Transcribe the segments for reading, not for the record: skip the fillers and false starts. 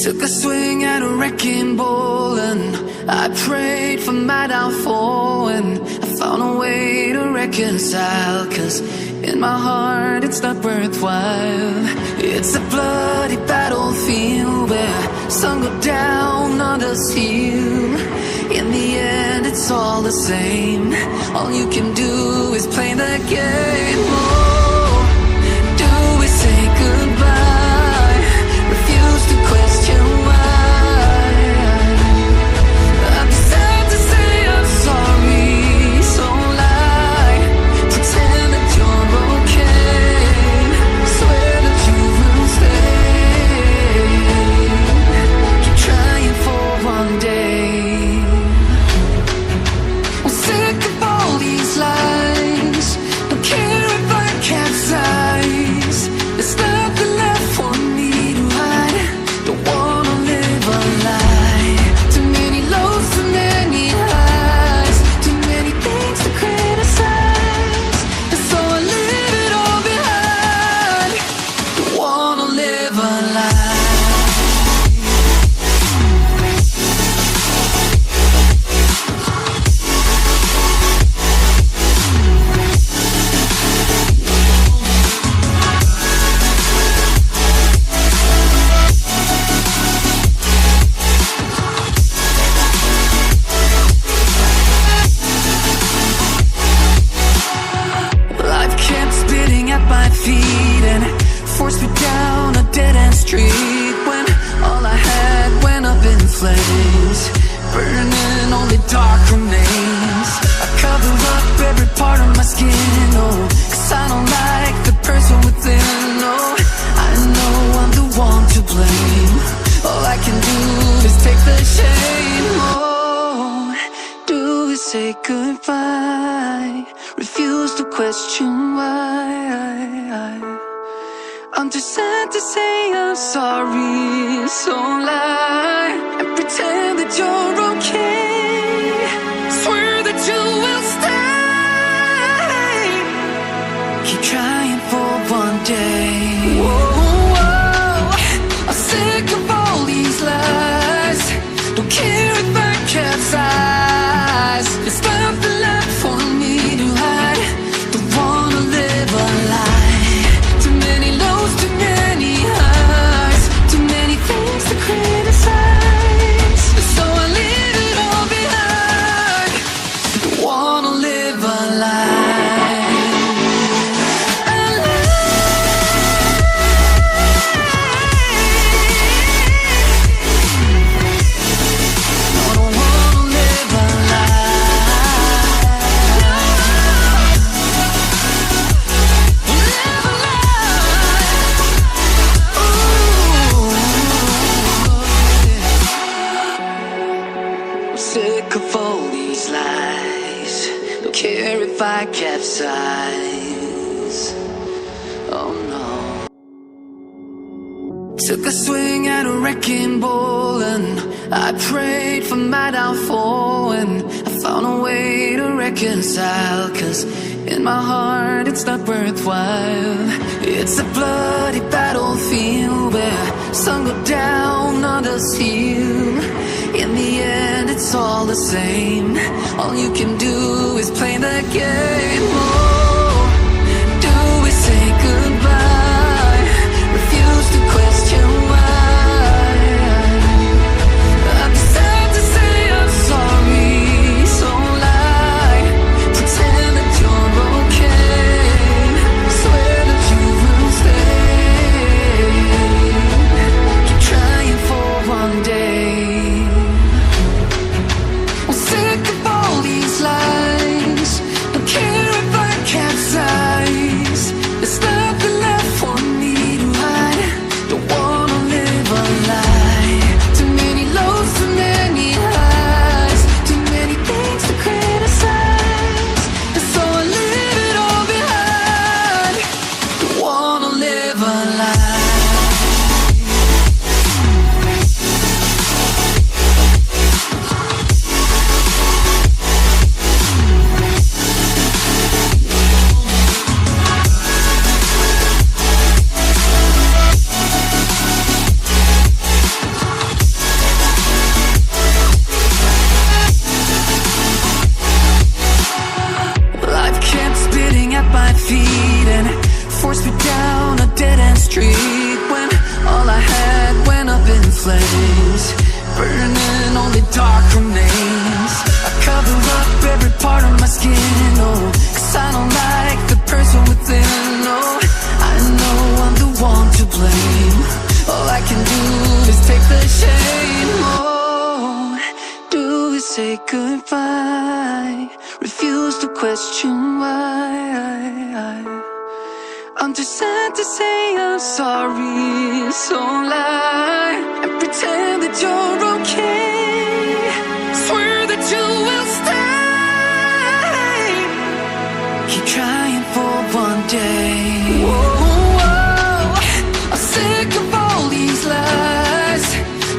Took a swing at a wrecking ball and I prayed for my downfall, and I found a way to reconcile, 'cause in my heart it's not worthwhile. It's a bloody battlefield where some go down, others heal. In the end it's all the same. All you can do is play the game. Oh, do we say goodbye? Refuse to question why. I'm sad to say I'm sorry, so lie. Pretend that you're okay. Swear that you will stay. Keep trying for one day. I'm sick of all these lies. Don't care if I capsize. There's nothing left for me to hide. Don't wanna live a lie. Too many lows, too many highs. Too many things to criticize. And so I leave it all behind. Don't wanna live a lie. Life kept spitting at my feet and forced me down a dead-end street, when all I had went up in flames, burning only dark remains. I cover up every part of my skin, oh, 'cause I don't like the person within. Oh, I know I'm the one to blame. All I can do is take the shame. Oh, do we say goodbye? Refuse to question why. I'm too sad to say I'm sorry, so lie and pretend that you're okay. Swear that you will stay. Keep trying for one day. Whoa, whoa. I'm sick of all these lies. Don't care if I capsize. There's nothing left for me to hide. Don't wanna live a lie. Too many lows, too many highs. Too many things to criticize. So I leave it all behind. Don't wanna live a lie. A lie. No, I don't wanna live a lie. Live a lie. Ooh. I'm sick of all these lies. Don't care if I capsize. Oh no. Took a swing at a wrecking ball and I prayed for my downfall, and I found a way to reconcile, 'cause in my heart it's not worthwhile. It's a bloody battlefield where some go down, others heal. In the end it's all the same. All you can do is play the game. Oh, do we say goodbye? Refuse to question why. I'm sad to say I'm sorry, so lie. Pretend that you're okay. Swear that you will stay. Keep trying for one day. I'm sick of all these lies. Don't care if I flames, burning only dark remains. I cover up every part of my skin, oh, 'cause I don't like the person within, oh. I know I'm the one to blame. All I can do is take the shame, oh. Do we say goodbye? Refuse to question why. I'm too sad to say I'm sorry, so lie and pretend that you're okay. Swear that you will stay. Keep trying for one day. Whoa, I'm sick of all these lies.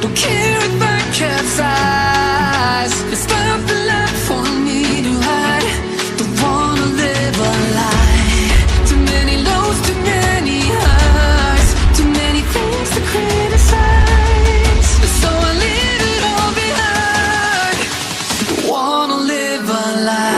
Don't care if I capsize. There's nothing left for me to hide. Don't wanna live a lie. Too many lows, too many highs, too many things to criticize. So I leave it all behind. Don't wanna live a lie.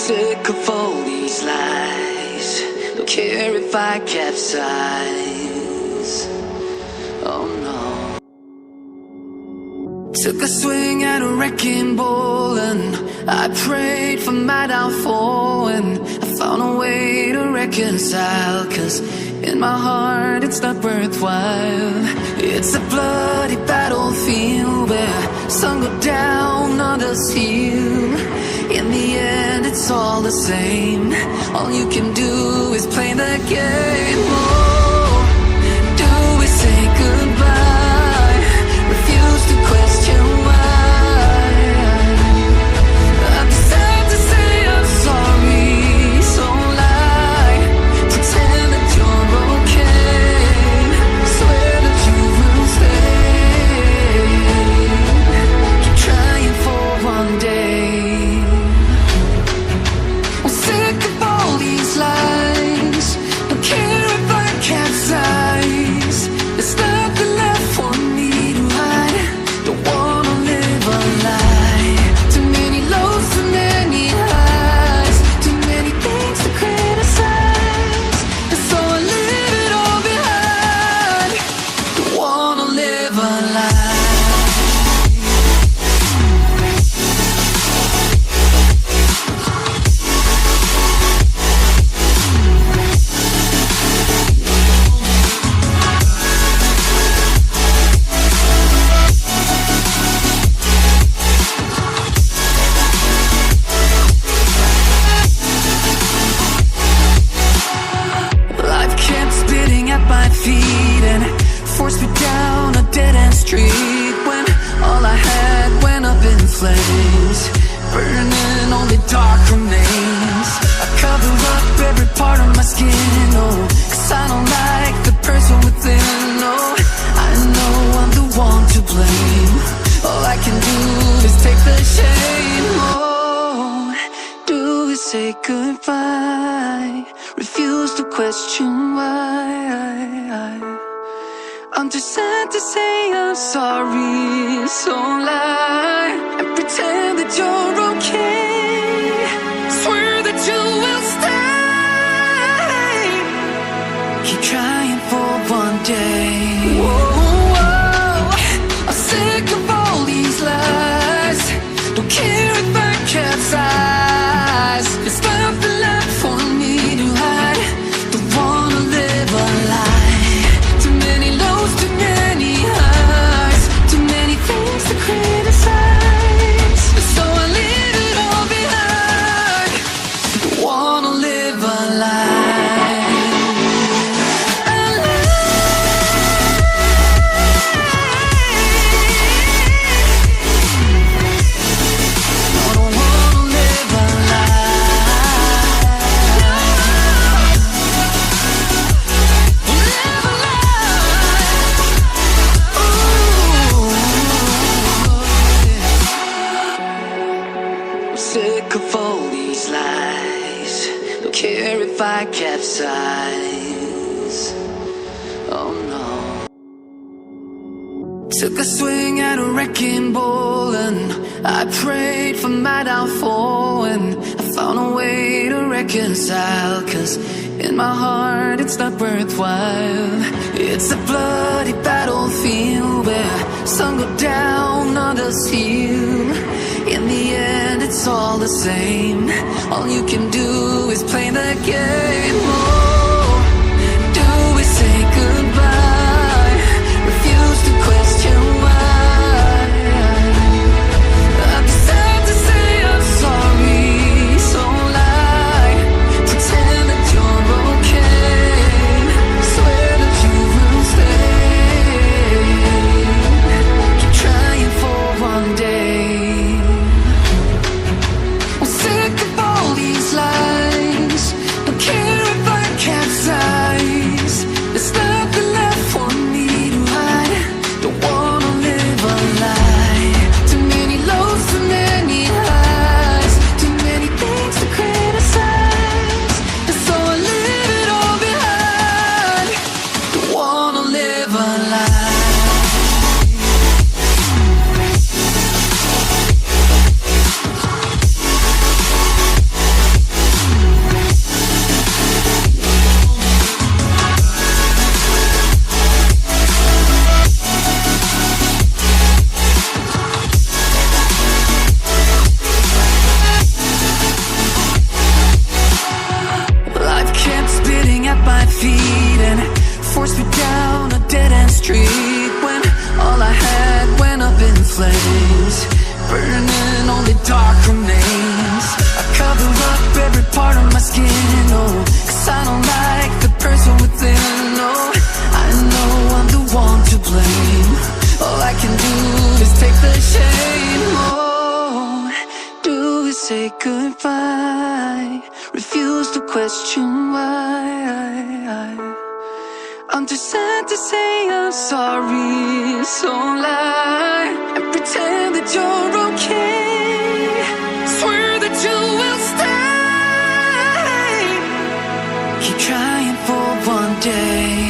Sick of all these lies. Don't care if I capsize. Oh no. Took a swing at a wrecking ball and I prayed for my downfall, and I found a way to reconcile, 'cause in my heart it's not worthwhile. It's a bloody battlefield where some go down, others heal. In the end it's all the same. All you can do is play the game. Oh, do we say goodbye? Refuse to question why. I'm sad to say I'm sorry, so lie, pretend that you're okay. Swear that you will stay. Keep trying for one day. Sick of all these lies. Don't care if I capsize. There's nothing left for me to hide. Don't wanna live a lie. Too many lows, too many highs, too many things to criticize. And so I leave it all behind. Don't wanna live a lie. Life kept spitting at my feet and forced me down a dead-end street, when all I had went up in flames, burning only dark remains. I cover up every part of my skin, oh, 'cause I don't like the person within, oh. I know I'm the one to blame. All I can do is take the shame, oh. Do we say goodbye? Refuse to question why. I'm too sad to say I'm sorry, so lie and pretend that you're okay. Swear that you will stay. Keep trying for one day. Whoa, I'm sick of all these lies. Don't care if I capsize. There's nothing left for me to hide. Don't wanna live a lie. Too many lows, too many highs, too many things to criticize. sick of all these lies. Don't care if I capsize. Oh no. Took a swing at a wrecking ball and I prayed for my downfall, and I found a way to reconcile, 'cause in my heart it's not worthwhile. It's a bloody battlefield where some go down, others heal. In the end it's all the same. All you can do is play the game. Oh, do we say goodbye? Refuse to question why. I'm sad to say I'm sorry, so lie. Pretend that you're okay. Swear that you will stay. Keep trying for one day. I'm sick of all these lies. Don't care if I capsize. There's nothing left for me to hide. Don't wanna live a lie. Too many lows, too many highs. Too many things to criticize. And so I leave it all behind. Don't wanna live a lie. Life kept spitting at my feet and forced me down a dead-end street, when all I had went up in flames, burning only dark remains. I cover up every part of my skin, oh, 'cause I don't like the person within. Oh, I know I'm the one to blame. All I can do is take the shame. Oh, do we say goodbye? Refuse to question why. I'm too sad to say I'm sorry, so lie and pretend that you're okay. Swear that you will stay. Keep trying for one day.